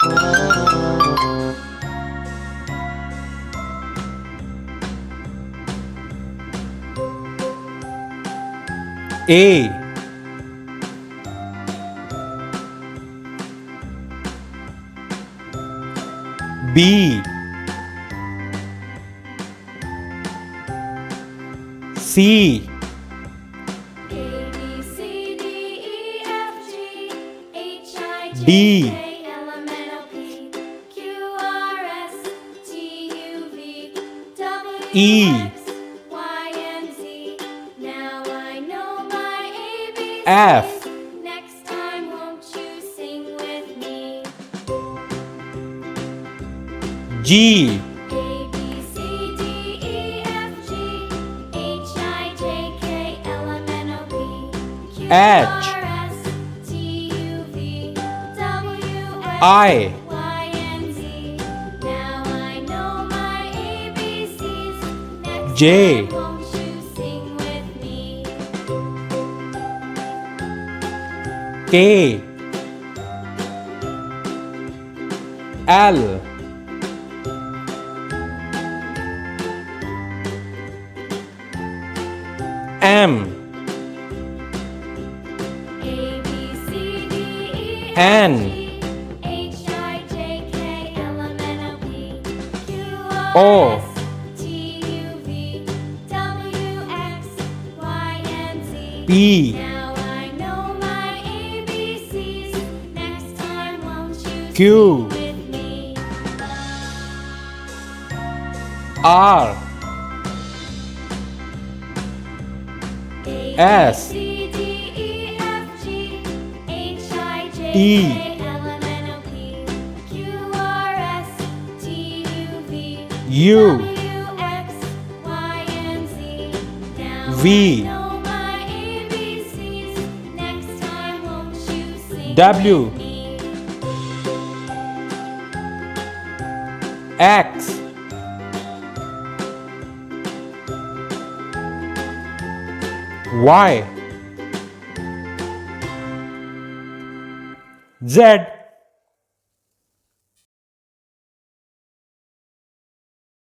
A. B. C. D. E. F. Next time, won't you sing with me? G. A, B, C, D, E, F, G, H, I, J, K, L, M, N, O, P, Q, H. R, S, T, U, V, W, X, I. Y, and Z. Now I know my ABCs. Next J. time, won't you sing with me? K. L. M. A, B, C, D, E, N. F, G, H, I, J, K, L, M, N, O, P, Q, O. R, S, T, U, V, W, X, Y, and Z. P. Now I know my ABCs. Next time, won't you Q. sing with me? R. A, S. B, C, D, E, F, G, H, I, J, E. K, L, M, N, O, P, Q, R, S, T, U, V, U. W, X, Y, and Z. Now V. I know my ABCs. Next time, won't you sing W. with me? X. Y. Z.